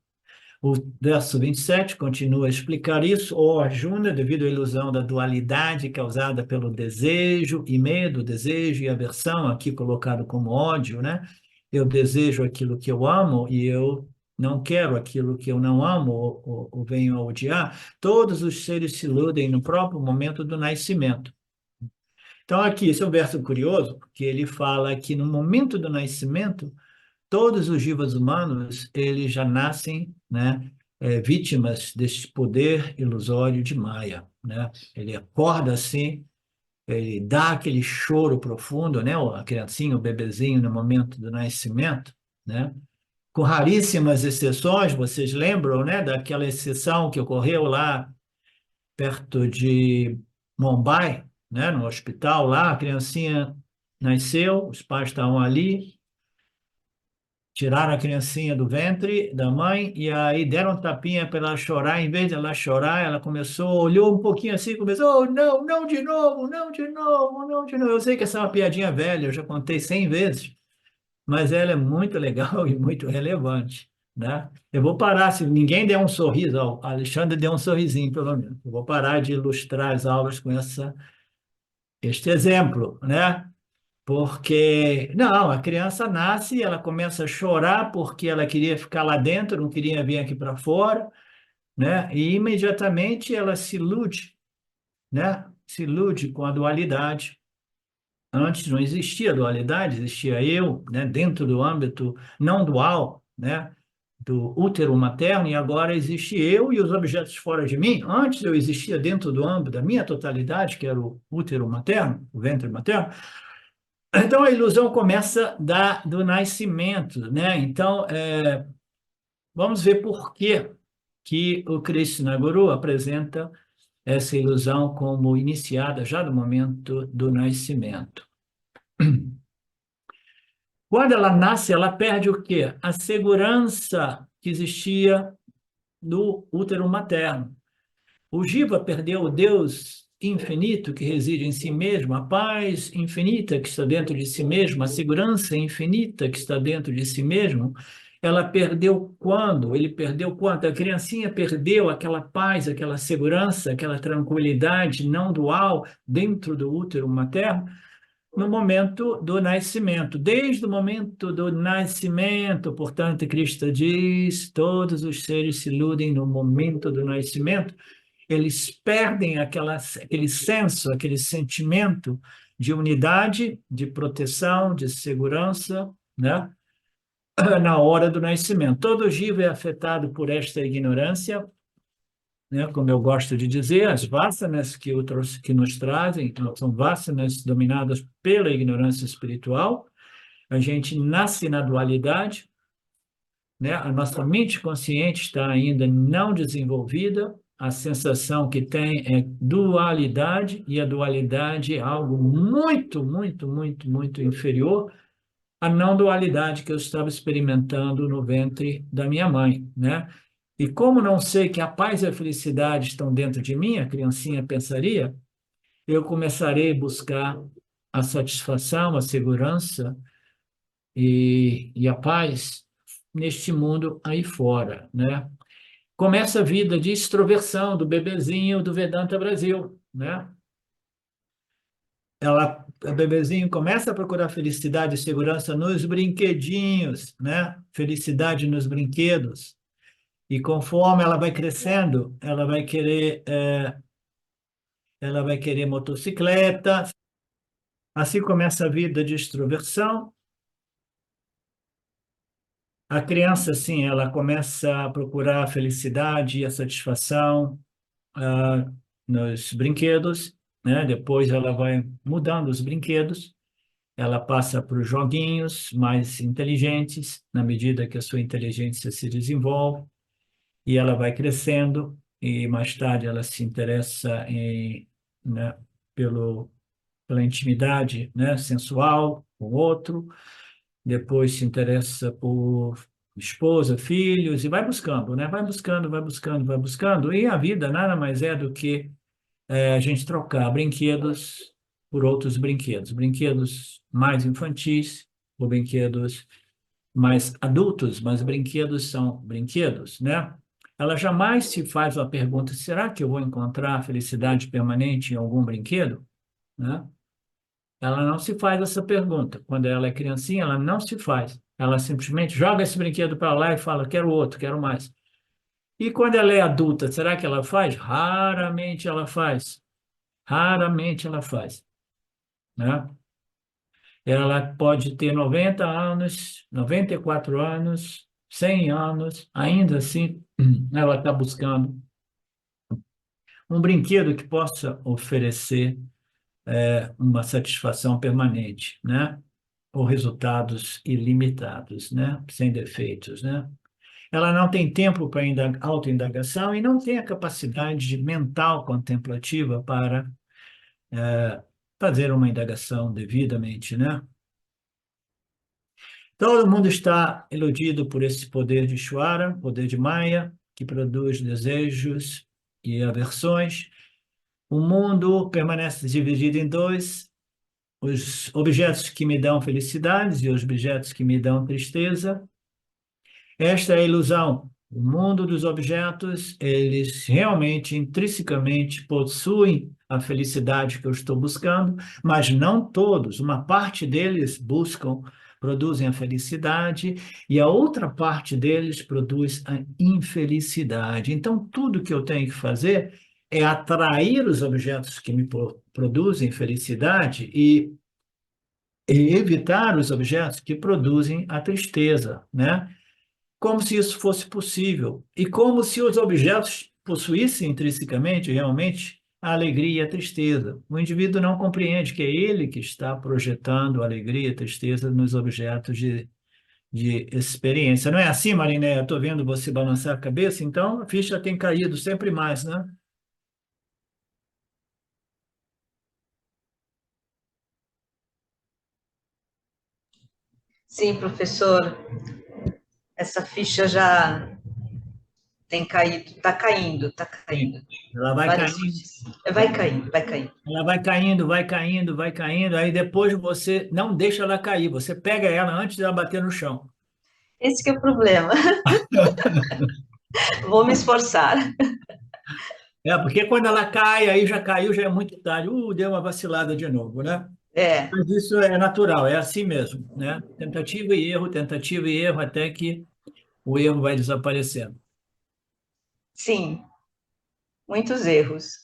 O verso 27 continua a explicar isso. Ó Arjuna, devido à ilusão da dualidade causada pelo desejo e medo, desejo e aversão, aqui colocado como ódio, né? Eu desejo aquilo que eu amo e eu não quero aquilo que eu não amo ou venho a odiar. Todos os seres se iludem no próprio momento do nascimento. Então, aqui, esse é um verso curioso, porque ele fala que no momento do nascimento, todos os jivas humanos, eles já nascem, né, vítimas deste poder ilusório de Maya, né? Ele acorda assim, ele dá aquele choro profundo, né? A criancinha, o bebezinho no momento do nascimento, né? Com raríssimas exceções, vocês lembram, né, daquela exceção que ocorreu lá perto de Mumbai, né, no hospital lá, a criancinha nasceu, os pais estavam ali, tiraram a criancinha do ventre da mãe e aí deram um tapinha para ela chorar. Em vez de ela chorar, ela começou, olhou um pouquinho assim, começou: oh, não, não de novo, não de novo, não de novo. Eu sei que essa é uma piadinha velha, eu já contei 100 vezes, mas ela é muito legal e muito relevante, né? Eu vou parar, se ninguém der um sorriso, ó, o Alexandre deu um sorrisinho, pelo menos. Eu vou parar de ilustrar as aulas com este exemplo, né? Porque, não, a criança nasce, ela começa a chorar porque ela queria ficar lá dentro, não queria vir aqui para fora, né? E imediatamente ela se ilude, né? Se ilude com a dualidade. Antes não existia dualidade, existia eu, né? Dentro do âmbito não dual, né? Do útero materno, e agora existe eu e os objetos fora de mim. Antes eu existia dentro do âmbito da minha totalidade, que era o útero materno, o ventre materno. Então, a ilusão começa do nascimento, né? Então, vamos ver por que o Krishna Guru apresenta essa ilusão como iniciada já no momento do nascimento. Quando ela nasce, ela perde o quê? A segurança que existia no útero materno. O Jiva perdeu o Deus infinito que reside em si mesmo, a paz infinita que está dentro de si mesmo, a segurança infinita que está dentro de si mesmo. Ela perdeu quando? Ele perdeu quando? A criancinha perdeu aquela paz, aquela segurança, aquela tranquilidade não dual dentro do útero materno no momento do nascimento. Desde o momento do nascimento, portanto, Cristo diz: todos os seres se iludem no momento do nascimento, eles perdem aquele senso, aquele sentimento de unidade, de proteção, de segurança, né? Na hora do nascimento. Todo vivo é afetado por esta ignorância, né? Como eu gosto de dizer, as vássanas que nos trazem, então, são vássanas dominadas pela ignorância espiritual. A gente nasce na dualidade, né? A nossa mente consciente está ainda não desenvolvida, a sensação que tem é dualidade, e a dualidade é algo muito, muito, muito, muito inferior à não dualidade que eu estava experimentando no ventre da minha mãe, né? E como não sei que a paz e a felicidade estão dentro de mim, a criancinha pensaria, eu começarei a buscar a satisfação, a segurança e a paz neste mundo aí fora, né? Começa a vida de extroversão do bebezinho do Vedanta Brasil, né? O bebezinho começa a procurar felicidade e segurança nos brinquedinhos, né? Felicidade nos brinquedos. E conforme ela vai crescendo, ela vai querer motocicleta. Assim começa a vida de extroversão. A criança, assim, ela começa a procurar a felicidade e a satisfação ah, nos brinquedos, né? Depois ela vai mudando os brinquedos, ela passa para os joguinhos mais inteligentes, na medida que a sua inteligência se desenvolve, e ela vai crescendo, e mais tarde ela se interessa né, pelo, pela intimidade, né, sensual com o outro, depois se interessa por esposa, filhos, e vai buscando, né? Vai buscando, vai buscando, vai buscando, e a vida nada mais é do que a gente trocar brinquedos por outros brinquedos, brinquedos mais infantis por brinquedos mais adultos, mas brinquedos são brinquedos, né? Ela jamais se faz a pergunta: será que eu vou encontrar felicidade permanente em algum brinquedo? Né? Ela não se faz essa pergunta. Quando ela é criancinha, ela não se faz. Ela simplesmente joga esse brinquedo para lá e fala: quero outro, quero mais. E quando ela é adulta, será que ela faz? Raramente ela faz. Raramente ela faz, né? Ela pode ter 90 anos, 94 anos, 100 anos, ainda assim, ela está buscando um brinquedo que possa oferecer uma satisfação permanente, né? Ou resultados ilimitados, né? Sem defeitos, né? Ela não tem tempo para autoindagação e não tem a capacidade mental contemplativa para fazer uma indagação devidamente, né? Todo mundo está iludido por esse poder de Ishvara, poder de Maya, que produz desejos e aversões. O mundo permanece dividido em dois: os objetos que me dão felicidades e os objetos que me dão tristeza. Esta é a ilusão. O mundo dos objetos, eles realmente, intrinsecamente, possuem a felicidade que eu estou buscando, mas não todos. Uma parte deles produzem a felicidade, e a outra parte deles produz a infelicidade. Então, tudo que eu tenho que fazer é atrair os objetos que me produzem felicidade e evitar os objetos que produzem a tristeza, né? Como se isso fosse possível, e como se os objetos possuíssem intrinsecamente, realmente, a alegria e a tristeza. O indivíduo não compreende que é ele que está projetando a alegria e a tristeza nos objetos de experiência. Não é assim, Mariné? Eu estou vendo você balançar a cabeça, então a ficha tem caído sempre mais, né? Sim, professor, essa ficha já tem caído, está Sim. caindo. Ela vai Várias caindo, fichas. Vai caindo, vai caindo. ela vai caindo, vai caindo, vai caindo, aí depois você não deixa ela cair, você pega ela antes de ela bater no chão. Esse que é o problema. Vou me esforçar. É, porque quando ela cai, aí já caiu, já é muito tarde. Deu uma vacilada de novo, né? É, Mas isso é natural, é assim mesmo, né? Tentativa e erro, até que o erro vai desaparecendo. sim, muitos erros.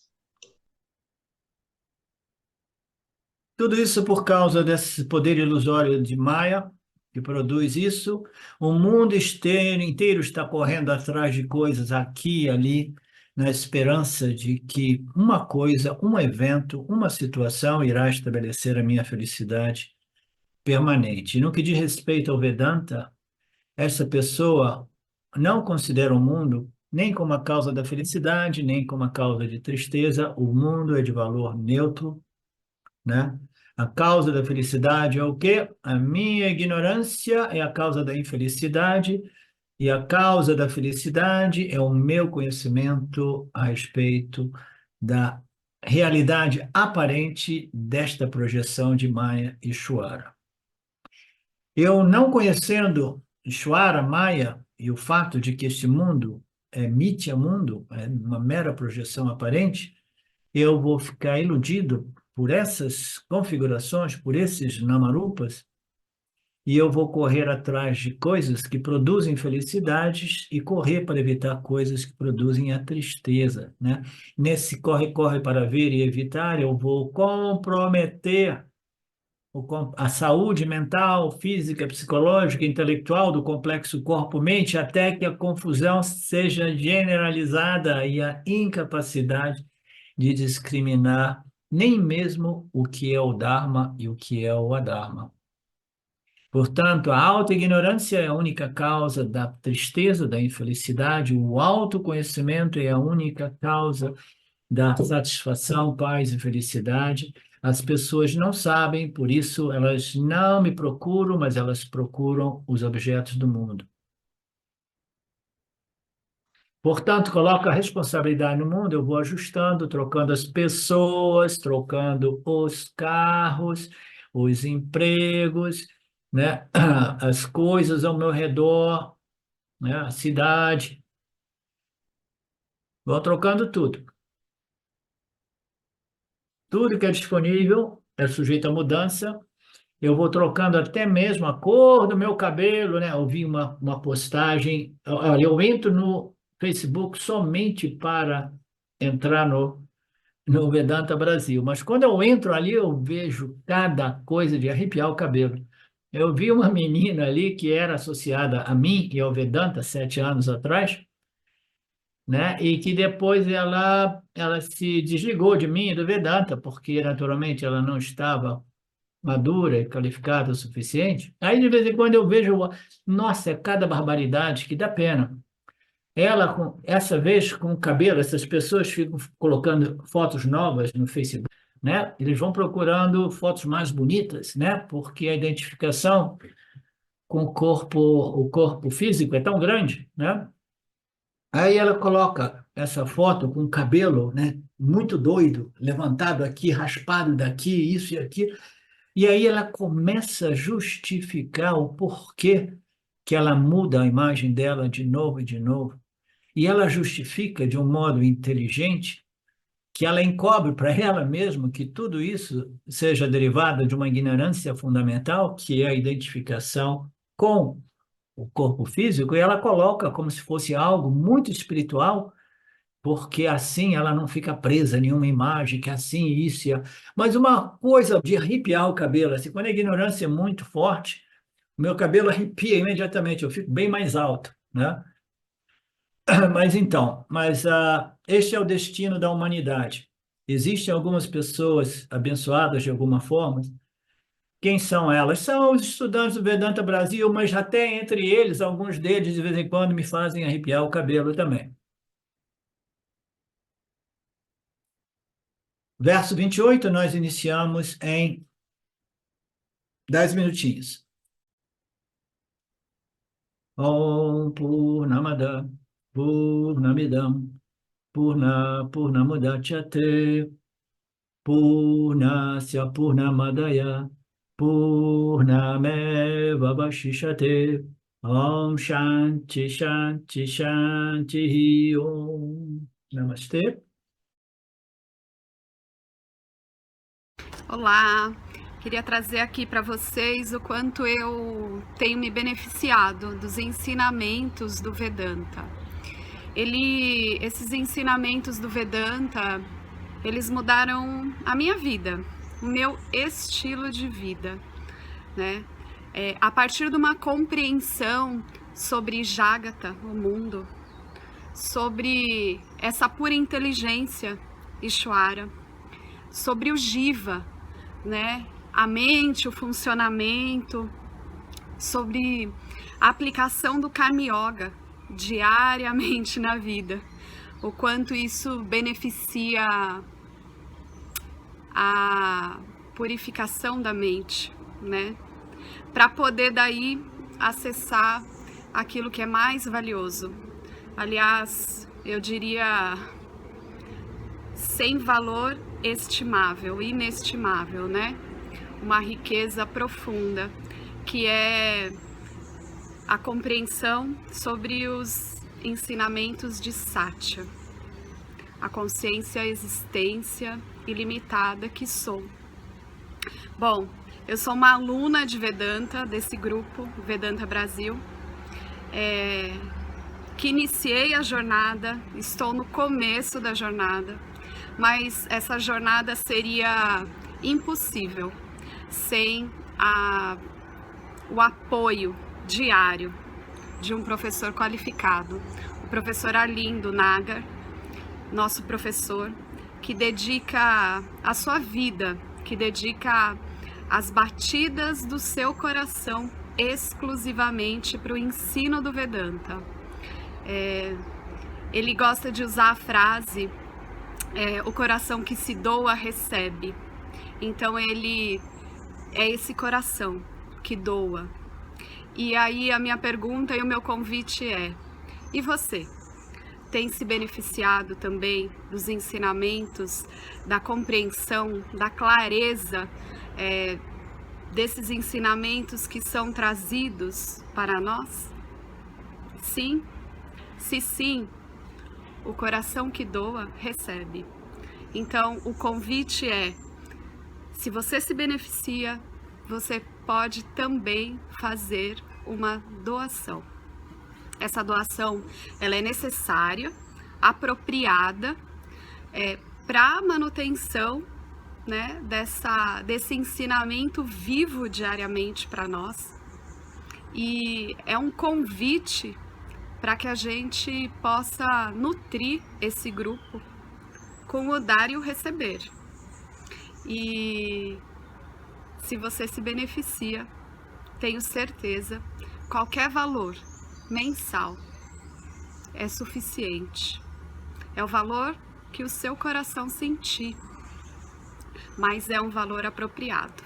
Tudo isso por causa desse poder ilusório de Maia, que produz isso. O mundo inteiro está correndo atrás de coisas aqui e ali, na esperança de que uma coisa, um evento, uma situação irá estabelecer a minha felicidade permanente. No que diz respeito ao Vedanta, essa pessoa não considera o mundo nem como a causa da felicidade, nem como a causa de tristeza. O mundo é de valor neutro, né? A causa da felicidade é o quê? A minha ignorância é a causa da infelicidade, e a causa da felicidade é o meu conhecimento a respeito da realidade aparente desta projeção de Maya e Ishwara. Eu não conhecendo Ishwara, Maya e o fato de que este mundo é mítya mundo, é uma mera projeção aparente, eu vou ficar iludido por essas configurações, por esses namarupas, e eu vou correr atrás de coisas que produzem felicidades e correr para evitar coisas que produzem a tristeza, né? Nesse corre-corre para ver e evitar, eu vou comprometer a saúde mental, física, psicológica, intelectual do complexo corpo-mente, até que a confusão seja generalizada e a incapacidade de discriminar nem mesmo o que é o Dharma e o que é o Adharma. Portanto, a autoignorância é a única causa da tristeza, da infelicidade, o autoconhecimento é a única causa da satisfação, paz e felicidade. As pessoas não sabem, por isso elas não me procuram, mas elas procuram os objetos do mundo. Portanto, coloco a responsabilidade no mundo, eu vou ajustando, trocando as pessoas, trocando os carros, os empregos, né? As coisas ao meu redor, né? A cidade, vou trocando tudo. Tudo que é disponível é sujeito a mudança. Eu vou trocando até mesmo a cor do meu cabelo, né? Eu vi uma postagem. Olha, eu entro no Facebook somente para entrar no Vedanta Brasil, mas quando eu entro ali, eu vejo cada coisa de arrepiar o cabelo. Eu vi uma menina ali que era associada a mim e ao Vedanta 7 anos atrás, né? E que depois ela se desligou de mim e do Vedanta, porque naturalmente ela não estava madura e qualificada o suficiente. Aí, de vez em quando, eu vejo, nossa, é cada barbaridade que dá pena. Ela, essa vez, com o cabelo, essas pessoas ficam colocando fotos novas no Facebook, né? Eles vão procurando fotos mais bonitas, né? Porque a identificação com o corpo físico é tão grande, né? Aí ela coloca essa foto com o cabelo, né? Muito doido, levantado aqui, raspado daqui, isso e aquilo. E aí ela começa a justificar o porquê que ela muda a imagem dela de novo e de novo. E ela justifica de um modo inteligente que ela encobre para ela mesma que tudo isso seja derivado de uma ignorância fundamental, que é a identificação com o corpo físico, e ela coloca como se fosse algo muito espiritual, porque assim ela não fica presa a nenhuma imagem, que assim isso. Mas uma coisa de arrepiar o cabelo, assim, quando a ignorância é muito forte, o meu cabelo arrepia imediatamente, eu fico bem mais alto, né? Mas este é o destino da humanidade. Existem algumas pessoas abençoadas de alguma forma. Quem são elas? São os estudantes do Vedanta Brasil, mas até entre eles, alguns deles, de vez em quando, me fazem arrepiar o cabelo também. Verso 28, nós iniciamos em 10 minutinhos. Om Purnamada Purnamidam Purnamudachyate Purnasya Purnamadaya Purnameva Vashishate. Om Shanti Shanti Shanti Om. Namastê. Olá, queria trazer aqui para vocês o quanto eu tenho me beneficiado dos ensinamentos do Vedanta. Esses ensinamentos do Vedanta, eles mudaram a minha vida, o meu estilo de vida, né? A partir de uma compreensão sobre Jagata, o mundo, sobre essa pura inteligência, Ishvara, sobre o Jiva, né? A mente, o funcionamento, sobre a aplicação do Karma Yoga diariamente na vida, o quanto isso beneficia a purificação da mente, né? Para poder daí acessar aquilo que é mais valioso. Aliás, eu diria sem valor estimável, inestimável, né? Uma riqueza profunda, que é a compreensão sobre os ensinamentos de Satya, a consciência, a existência ilimitada que sou. Bom, eu sou uma aluna de Vedanta, desse grupo Vedanta Brasil, que iniciei a jornada, estou no começo da jornada, mas essa jornada seria impossível sem o apoio diário de um professor qualificado, o professor Arlindo Nagar, nosso professor, que dedica a sua vida, que dedica as batidas do seu coração exclusivamente para o ensino do Vedanta. Ele gosta de usar a frase o coração que se doa recebe. Então ele é esse coração que doa. E aí a minha pergunta e o meu convite é: e você? Tem se beneficiado também dos ensinamentos, da compreensão, da clareza desses ensinamentos que são trazidos para nós? Sim? Se sim, o coração que doa recebe. Então o convite é: se você se beneficia, você pode também fazer uma doação. Essa doação, ela é necessária, apropriada, para a manutenção, né, desse ensinamento vivo diariamente para nós. E é um convite para que a gente possa nutrir esse grupo com o dar e o receber. E se você se beneficia, tenho certeza, qualquer valor mensal é suficiente. É o valor que o seu coração sentir, mas é um valor apropriado.